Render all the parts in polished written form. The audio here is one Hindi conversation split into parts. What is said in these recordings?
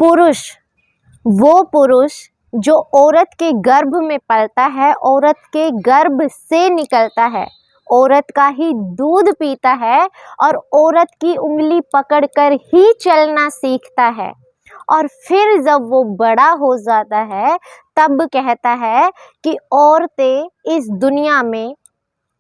पुरुष वो पुरुष जो औरत के गर्भ में पलता है, औरत के गर्भ से निकलता है, औरत का ही दूध पीता है और औरत की उंगली पकड़कर ही चलना सीखता है। और फिर जब वो बड़ा हो जाता है तब कहता है कि औरतें इस दुनिया में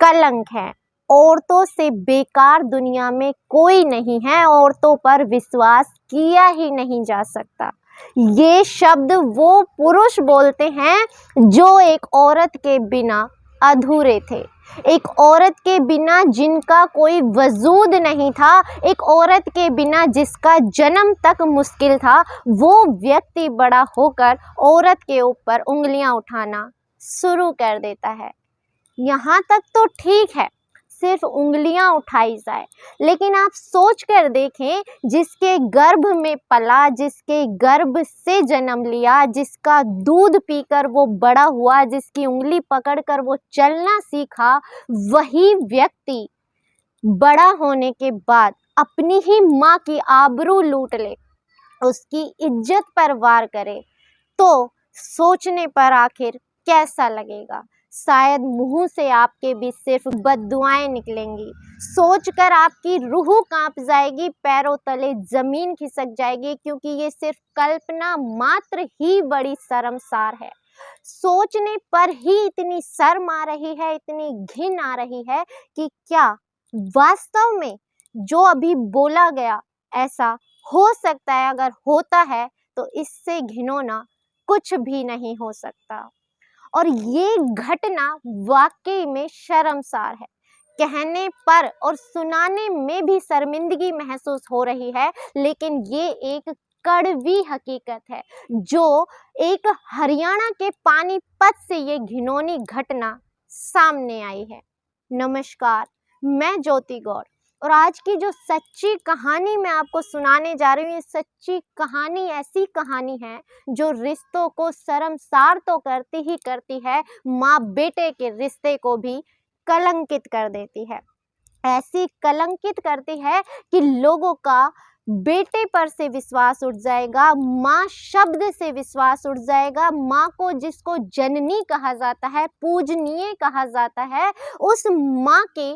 कलंक हैं, औरतों से बेकार दुनिया में कोई नहीं है, औरतों पर विश्वास किया ही नहीं जा सकता। ये शब्द वो पुरुष बोलते हैं जो एक औरत के बिना अधूरे थे, एक औरत के बिना जिनका कोई वजूद नहीं था, एक औरत के बिना जिसका जन्म तक मुश्किल था। वो व्यक्ति बड़ा होकर औरत के ऊपर उंगलियां उठाना शुरू कर देता है। यहाँ तक तो ठीक है, सिर्फ उंगलियां उठाई जाए, लेकिन आप सोच कर देखें, जिसके गर्भ में पला, जिसके गर्भ से जन्म लिया, जिसका दूध पीकर वो बड़ा हुआ, जिसकी उंगली पकड़कर वो चलना सीखा, वही व्यक्ति बड़ा होने के बाद अपनी ही माँ की आबरू लूट ले, उसकी इज्जत पर वार करे, तो सोचने पर आखिर कैसा लगेगा। शायद मुंह से आपके भी सिर्फ बद्दुआएं निकलेंगी, सोचकर आपकी रूह कांप जाएगी, पैरों तले जमीन खिसक जाएगी, क्योंकि ये सिर्फ कल्पना मात्र ही बड़ी शर्मसार है। सोचने पर ही इतनी शर्म आ रही है, इतनी घिन आ रही है कि क्या वास्तव में जो अभी बोला गया ऐसा हो सकता है। अगर होता है तो इससे घिनौना कुछ भी नहीं हो सकता। और ये घटना वाकई में शर्मसार है, कहने पर और सुनाने में भी शर्मिंदगी महसूस हो रही है, लेकिन ये एक कड़वी हकीकत है जो एक हरियाणा के पानीपत से ये घिनौनी घटना सामने आई है। नमस्कार, मैं ज्योति गौड़, और आज की जो सच्ची कहानी मैं आपको सुनाने जा रही हूँ, ये सच्ची कहानी ऐसी कहानी है जो रिश्तों को शर्मसार तो करती ही करती है, माँ बेटे के रिश्ते को भी कलंकित कर देती है। ऐसी कलंकित करती है कि लोगों का बेटे पर से विश्वास उठ जाएगा, माँ शब्द से विश्वास उठ जाएगा। माँ को, जिसको जननी कहा जाता है, पूजनीय कहा जाता है, उस माँ के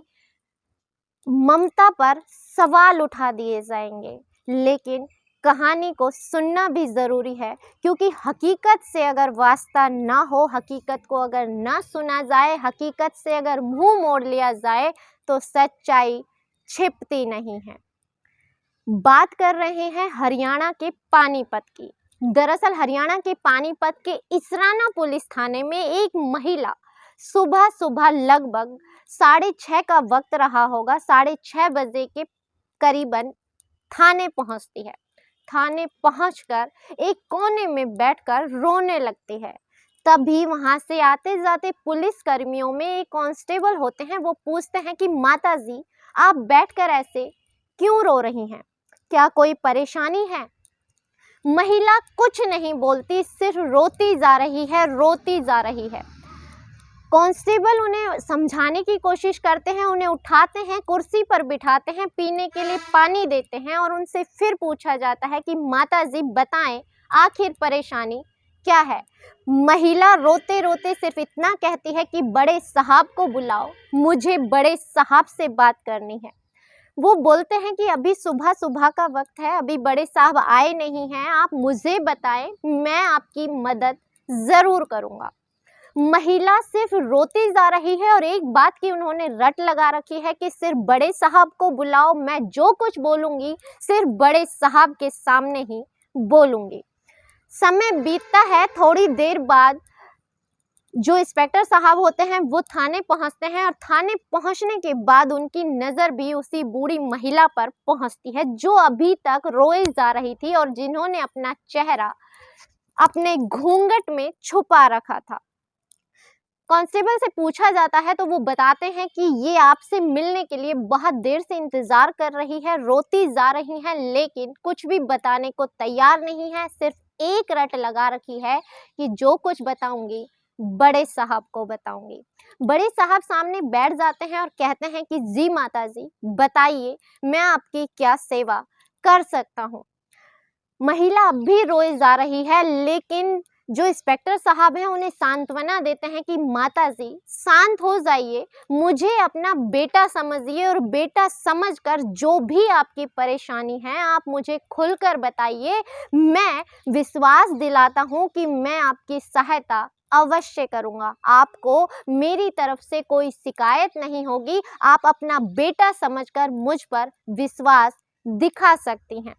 ममता पर सवाल उठा दिए जाएंगे। लेकिन कहानी को सुनना भी ज़रूरी है, क्योंकि हकीकत से अगर वास्ता ना हो, हकीकत को अगर ना सुना जाए, हकीकत से अगर मुंह मोड़ लिया जाए तो सच्चाई छिपती नहीं है। बात कर रहे हैं हरियाणा के पानीपत की। दरअसल हरियाणा के पानीपत के इसराना पुलिस थाने में एक महिला सुबह सुबह लगभग 6:30 का वक्त रहा होगा, 6:30 बजे के करीबन थाने पहुंचती है। थाने पहुंचकर एक कोने में बैठकर रोने लगती है। तभी वहां से आते जाते पुलिस कर्मियों में एक कांस्टेबल होते हैं, वो पूछते हैं कि माता जी, आप बैठकर ऐसे क्यों रो रही हैं, क्या कोई परेशानी है? महिला कुछ नहीं बोलती, सिर्फ रोती जा रही है, रोती जा रही है। कांस्टेबल उन्हें समझाने की कोशिश करते हैं, उन्हें उठाते हैं, कुर्सी पर बिठाते हैं, पीने के लिए पानी देते हैं और उनसे फिर पूछा जाता है कि माताजी बताएं, आखिर परेशानी क्या है? महिला रोते रोते सिर्फ इतना कहती है कि बड़े साहब को बुलाओ, मुझे बड़े साहब से बात करनी है। वो बोलते हैं कि अभी सुबह सुबह का वक्त है, अभी बड़े साहब आए नहीं हैं, आप मुझे बताएं, मैं आपकी मदद ज़रूर करूँगा। महिला सिर्फ रोती जा रही है और एक बात की उन्होंने रट लगा रखी है कि सिर्फ बड़े साहब को बुलाओ, मैं जो कुछ बोलूँगी सिर्फ बड़े साहब के सामने ही बोलूँगी। समय बीतता है, थोड़ी देर बाद जो इंस्पेक्टर साहब होते हैं वो थाने पहुंचते हैं, और थाने पहुंचने के बाद उनकी नज़र भी उसी बूढ़ी महिला पर पहुंचती है जो अभी तक रोए जा रही थी और जिन्होंने अपना चेहरा अपने घूंघट में छुपा रखा था। कांस्टेबल से पूछा जाता है तो वो बताते हैं कि ये आपसे मिलने के लिए बहुत देर से इंतज़ार कर रही है, रोती जा रही हैं, लेकिन कुछ भी बताने को तैयार नहीं है। सिर्फ एक रट लगा रखी है कि जो कुछ बताऊंगी बड़े साहब को बताऊंगी। बड़े साहब सामने बैठ जाते हैं और कहते हैं कि जी माता जी, बताइए मैं आपकी क्या सेवा कर सकता हूँ। महिला अब भी रोए जा रही है, लेकिन जो इंस्पेक्टर साहब हैं उन्हें सांत्वना देते हैं कि माताजी शांत हो जाइए, मुझे अपना बेटा समझिए और बेटा समझकर जो भी आपकी परेशानी है आप मुझे खुलकर बताइए। मैं विश्वास दिलाता हूँ कि मैं आपकी सहायता अवश्य करूँगा। आपको मेरी तरफ से कोई शिकायत नहीं होगी। आप अपना बेटा समझकर मुझ पर विश्वास दिखा सकती हैं।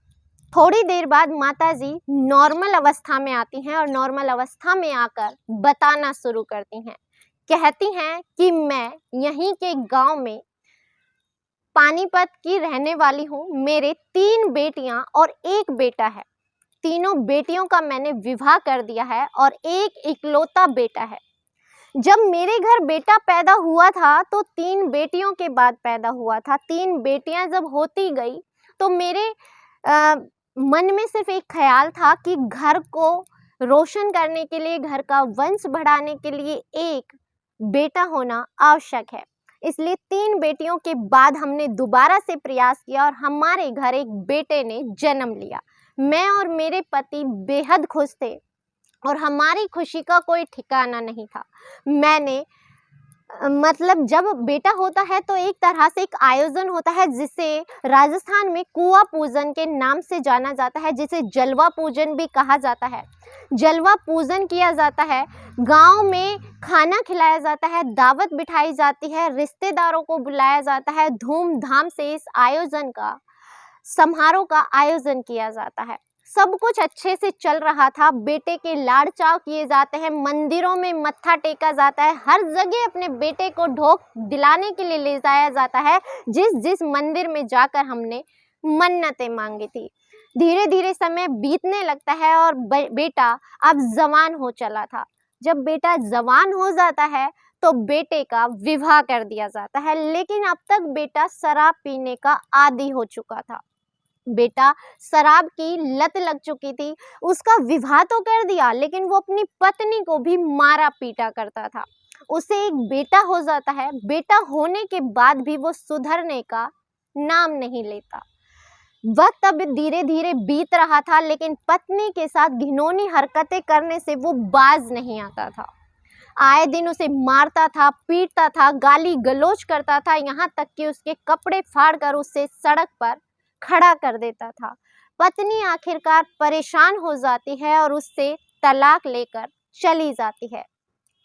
थोड़ी देर बाद माताजी नॉर्मल अवस्था में आती हैं और नॉर्मल अवस्था में आकर बताना शुरू करती हैं। कहती हैं कि मैं यहीं के गांव में पानीपत की रहने वाली हूँ। मेरे 3 बेटियां और 1 बेटा है। तीनों बेटियों का मैंने विवाह कर दिया है और एक इकलौता बेटा है। जब मेरे घर बेटा पैदा हुआ था तो 3 बेटियों के बाद पैदा हुआ था। 3 बेटियां जब होती गई तो मेरे मन में सिर्फ एक ख्याल था कि घर को रोशन करने के लिए, घर का वंश बढ़ाने के लिए एक बेटा होना आवश्यक है। इसलिए 3 बेटियों के बाद हमने दोबारा से प्रयास किया और हमारे घर एक बेटे ने जन्म लिया। मैं और मेरे पति बेहद खुश थे और हमारी खुशी का कोई ठिकाना नहीं था। मैंने मतलब जब बेटा होता है तो एक तरह से एक आयोजन होता है जिसे राजस्थान में कुआं पूजन के नाम से जाना जाता है, जिसे जलवा पूजन भी कहा जाता है। जलवा पूजन किया जाता है, गांव में खाना खिलाया जाता है, दावत बिठाई जाती है, रिश्तेदारों को बुलाया जाता है, धूमधाम से इस आयोजन का, समारोह का आयोजन किया जाता है। सब कुछ अच्छे से चल रहा था। बेटे के लाड़ चाव किए जाते हैं, मंदिरों में मत्था टेका जाता है, हर जगह अपने बेटे को ढोक दिलाने के लिए ले जाया जाता है, जिस जिस मंदिर में जाकर हमने मन्नतें मांगी थी। धीरे धीरे समय बीतने लगता है और बेटा अब जवान हो चला था। जब बेटा जवान हो जाता है तो बेटे का विवाह कर दिया जाता है, लेकिन अब तक बेटा शराब पीने का आदी हो चुका था। बेटा शराब की लत लग चुकी थी। उसका विवाह तो कर दिया, लेकिन वो अपनी पत्नी को भी मारा पीटा करता था। उसे एक बेटा हो जाता है। बेटा होने के बाद भी वो सुधरने का नाम नहीं लेता। वक्त अब धीरे धीरे बीत रहा था, लेकिन पत्नी के साथ घिनौनी हरकतें करने से वो बाज नहीं आता था। आए दिन उसे मारता था, पीटता था, गाली गलौज करता था, यहाँ तक कि उसके कपड़े फाड़कर उसे सड़क पर खड़ा कर देता था। पत्नी आखिरकार परेशान हो जाती है और उससे तलाक लेकर चली जाती है।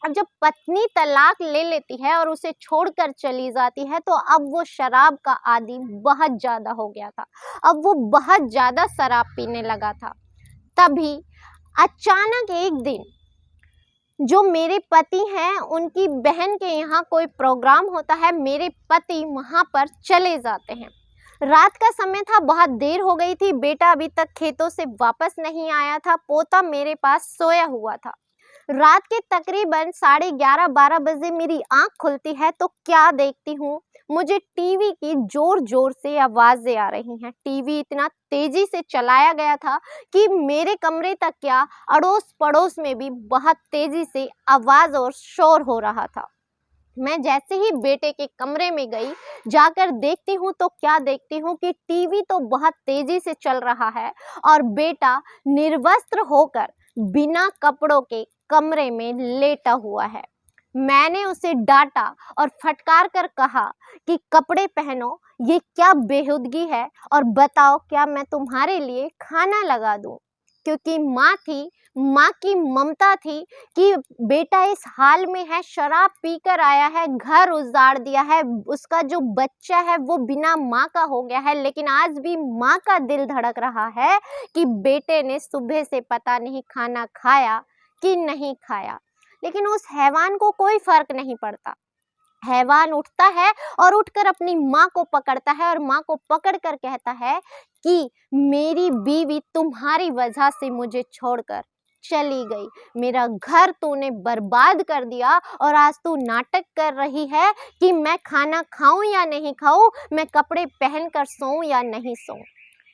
अब जब पत्नी तलाक ले लेती है और उसे छोड़कर चली जाती है तो अब वो शराब का आदी बहुत ज़्यादा हो गया था। अब वो बहुत ज़्यादा शराब पीने लगा था। तभी अचानक एक दिन जो मेरे पति हैं उनकी बहन के यहाँ कोई प्रोग्राम होता है। मेरे पति वहाँ पर चले जाते हैं। रात का समय था, बहुत देर हो गई थी। बेटा अभी तक खेतों से वापस नहीं आया था। पोता मेरे पास सोया हुआ था। रात के तकरीबन 11:30-12 बजे मेरी आंख खुलती है तो क्या देखती हूँ, मुझे टीवी की जोर जोर से आवाज़ें आ रही हैं। टीवी इतना तेजी से चलाया गया था कि मेरे कमरे तक क्या, अड़ोस पड़ोस में भी बहुत तेजी से आवाज़ और शोर हो रहा था। मैं जैसे ही बेटे के कमरे में गई, जाकर देखती हूँ तो क्या देखती हूँ कि टीवी तो बहुत तेजी से चल रहा है और बेटा निर्वस्त्र होकर बिना कपड़ों के कमरे में लेटा हुआ है। मैंने उसे डांटा और फटकार कर कहा कि कपड़े पहनो, ये क्या बेहुदगी है, और बताओ क्या मैं तुम्हारे लिए खाना लगा दूं। क्योंकि माँ थी, माँ की ममता थी कि बेटा इस हाल में है, शराब पीकर आया है, घर उजाड़ दिया है, उसका जो बच्चा है वो बिना माँ का हो गया है। लेकिन आज भी माँ का दिल धड़क रहा है कि बेटे ने सुबह से पता नहीं खाना खाया कि नहीं खाया। लेकिन उस हैवान को कोई फर्क नहीं पड़ता। हैवान उठता है और उठकर अपनी माँ को पकड़ता है और माँ को पकड़कर कहता है कि मेरी बीवी तुम्हारी वजह से मुझे छोड़कर चली गई, मेरा घर तूने बर्बाद कर दिया और आज तू नाटक कर रही है कि मैं खाना खाऊं या नहीं खाऊं, मैं कपड़े पहनकर सोऊं या नहीं सोऊं।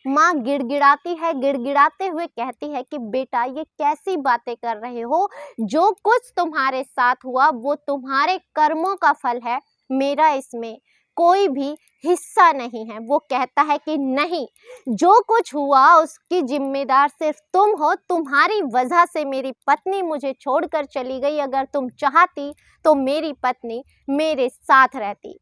माँ गिड़गिड़ाती है, गिड़गिड़ाते हुए कहती है कि बेटा ये कैसी बातें कर रहे हो, जो कुछ तुम्हारे साथ हुआ वो तुम्हारे कर्मों का फल है, मेरा इसमें कोई भी हिस्सा नहीं है। वो कहता है कि नहीं, जो कुछ हुआ उसकी जिम्मेदार सिर्फ तुम हो। तुम्हारी वजह से मेरी पत्नी मुझे छोड़कर चली गई। अगर तुम चाहती तो मेरी पत्नी मेरे साथ रहती।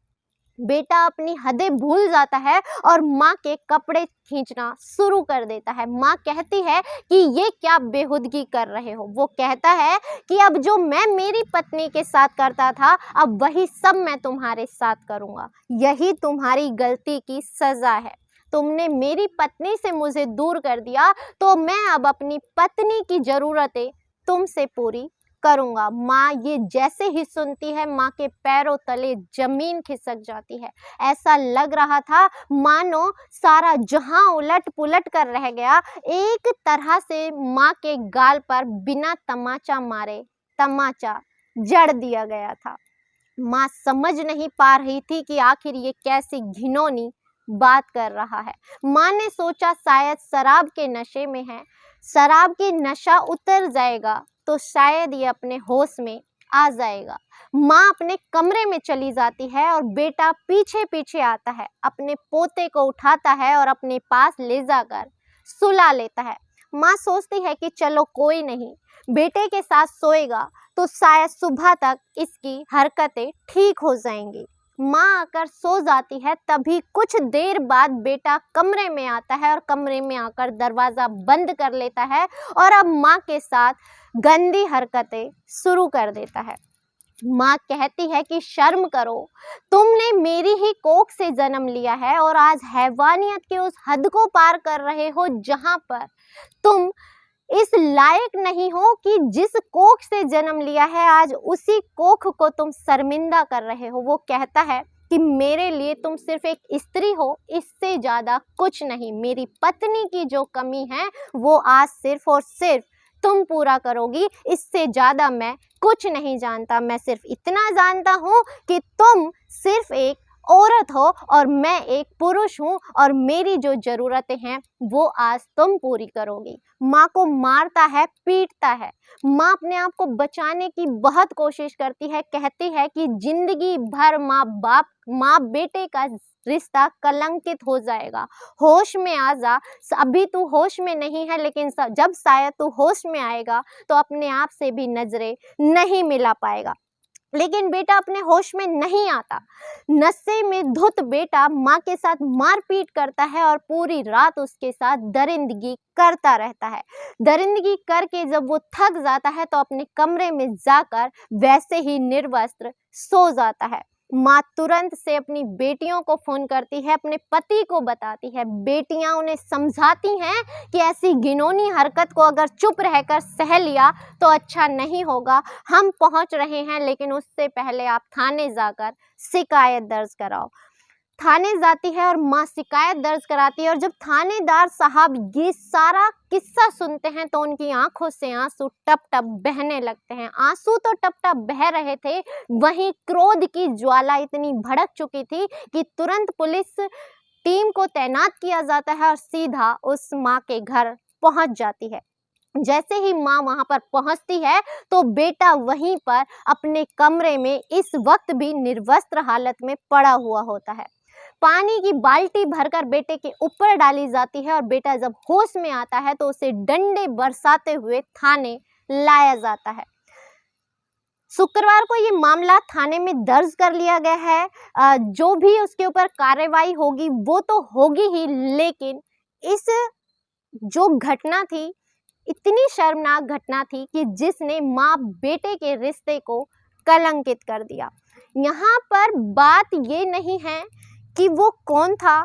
बेटा अपनी हदें भूल जाता है और माँ के कपड़े खींचना शुरू कर देता है। माँ कहती है कि ये क्या बेहुदगी कर रहे हो। वो कहता है कि अब जो मैं मेरी पत्नी के साथ करता था, अब वही सब मैं तुम्हारे साथ करूँगा। यही तुम्हारी गलती की सज़ा है। तुमने मेरी पत्नी से मुझे दूर कर दिया, तो मैं अब अपनी पत्नी की ज़रूरतें तुमसे पूरी करूँगा। माँ ये जैसे ही सुनती है, माँ के पैरों तले जमीन खिसक जाती है। ऐसा लग रहा था मानो सारा जहां उलट पुलट कर रह गया। एक तरह से माँ के गाल पर बिना तमाचा मारे तमाचा जड़ दिया गया था। माँ समझ नहीं पा रही थी कि आखिर ये कैसी घिनौनी बात कर रहा है। माँ ने सोचा शायद शराब के नशे में है, शराब की नशा उतर जाएगा तो शायद ये अपने होश में आ जाएगा। माँ अपने कमरे में चली जाती है और बेटा पीछे पीछे आता है, अपने पोते को उठाता है और अपने पास ले जाकर सुला लेता है। माँ सोचती है कि चलो कोई नहीं, बेटे के साथ सोएगा तो शायद सुबह तक इसकी हरकतें ठीक हो जाएंगी। माँ आकर सो जाती है। तभी कुछ देर बाद बेटा कमरे में आता है और कमरे में आकर दरवाज़ा बंद कर लेता है और अब माँ के साथ गंदी हरकतें शुरू कर देता है। माँ कहती है कि शर्म करो, तुमने मेरी ही कोख से जन्म लिया है और आज हैवानियत के उस हद को पार कर रहे हो जहाँ पर तुम इस लायक नहीं हो कि जिस कोख से जन्म लिया है, आज उसी कोख को तुम शर्मिंदा कर रहे हो। वो कहता है कि मेरे लिए तुम सिर्फ एक स्त्री हो, इससे ज़्यादा कुछ नहीं। मेरी पत्नी की जो कमी है वो आज सिर्फ और सिर्फ तुम पूरा करोगी। इससे ज़्यादा मैं कुछ नहीं जानता। मैं सिर्फ इतना जानता हूँ कि तुम सिर्फ एक औरत हो और मैं एक पुरुष हूँ और मेरी जो ज़रूरतें हैं वो आज तुम पूरी करोगी। माँ को मारता है, पीटता है। माँ अपने आप को बचाने की बहुत कोशिश करती है। कहती है कि जिंदगी भर माँ बेटे का रिश्ता कलंकित हो जाएगा। होश में आ जा, अभी तू होश में नहीं है, लेकिन जब शायद तू होश में आएगा तो अपने आप से भी नजरें नहीं मिला पाएगा। लेकिन बेटा अपने होश में नहीं आता। नशे में धुत बेटा माँ के साथ मारपीट करता है और पूरी रात उसके साथ दरिंदगी करता रहता है। दरिंदगी करके जब वो थक जाता है तो अपने कमरे में जाकर वैसे ही निर्वस्त्र सो जाता है। माँ तुरंत से अपनी बेटियों को फ़ोन करती है, अपने पति को बताती है। बेटियां उन्हें समझाती हैं कि ऐसी घिनौनी हरकत को अगर चुप रहकर सह लिया तो अच्छा नहीं होगा। हम पहुंच रहे हैं, लेकिन उससे पहले आप थाने जाकर शिकायत दर्ज कराओ। थाने जाती है और माँ शिकायत दर्ज कराती है और जब थानेदार साहब ये सारा किस्सा सुनते हैं तो उनकी आंखों से आंसू टप टप बहने लगते हैं। आंसू तो टप टप बह रहे थे, वहीं क्रोध की ज्वाला इतनी भड़क चुकी थी कि तुरंत पुलिस टीम को तैनात किया जाता है और सीधा उस माँ के घर पहुंच जाती है। जैसे ही माँ वहां पर पहुंचती है तो बेटा वहीं पर अपने कमरे में इस वक्त भी निर्वस्त्र हालत में पड़ा हुआ होता है। पानी की बाल्टी भरकर बेटे के ऊपर डाली जाती है और बेटा जब होश में आता है तो उसे डंडे बरसाते हुए थाने लाया जाता है। शुक्रवार को ये मामला थाने में दर्ज कर लिया गया है। जो भी उसके ऊपर कार्रवाई होगी वो तो होगी ही, लेकिन इस जो घटना थी इतनी शर्मनाक घटना थी कि जिसने माँ बेटे के रिश्ते को कलंकित कर दिया। यहाँ पर बात ये नहीं है कि वो कौन था,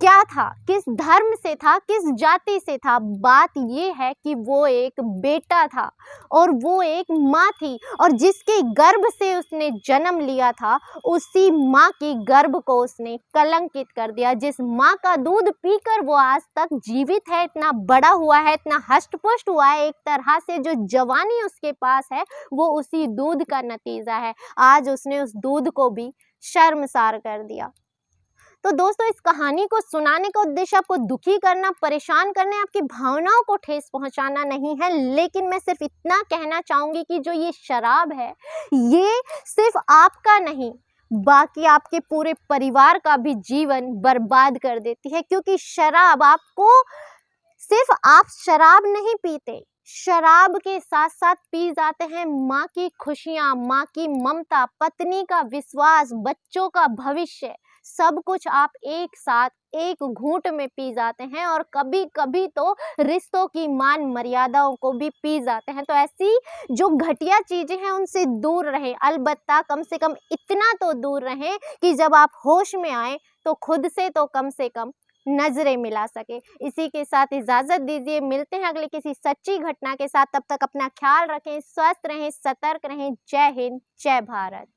क्या था, किस धर्म से था, किस जाति से था। बात ये है कि वो एक बेटा था और वो एक माँ थी और जिसके गर्भ से उसने जन्म लिया था उसी माँ की गर्भ को उसने कलंकित कर दिया। जिस माँ का दूध पीकर वो आज तक जीवित है, इतना बड़ा हुआ है, इतना हष्ट-पुष्ट हुआ है, एक तरह से जो जवानी उसके पास है वो उसी दूध का नतीजा है। आज उसने उस दूध को भी शर्मसार कर दिया। तो दोस्तों, इस कहानी को सुनाने का उद्देश्य आपको दुखी करना, परेशान करने, आपकी भावनाओं को ठेस पहुंचाना नहीं है, लेकिन मैं सिर्फ इतना कहना चाहूँगी कि जो ये शराब है ये सिर्फ आपका नहीं बाकी आपके पूरे परिवार का भी जीवन बर्बाद कर देती है। क्योंकि शराब आपको, सिर्फ आप शराब नहीं पीते, शराब के साथ साथ पी जाते हैं माँ की खुशियाँ, माँ की ममता, पत्नी का विश्वास, बच्चों का भविष्य, सब कुछ आप एक साथ एक घूंट में पी जाते हैं। और कभी कभी तो रिश्तों की मान मर्यादाओं को भी पी जाते हैं। तो ऐसी जो घटिया चीजें हैं उनसे दूर रहें, अलबत्ता कम से कम इतना तो दूर रहें कि जब आप होश में आए तो खुद से तो कम से कम नजरें मिला सके। इसी के साथ इजाजत दीजिए, मिलते हैं अगले किसी सच्ची घटना के साथ। तब तक अपना ख्याल रखें, स्वस्थ रहें, सतर्क रहें। जय हिंद, जय भारत।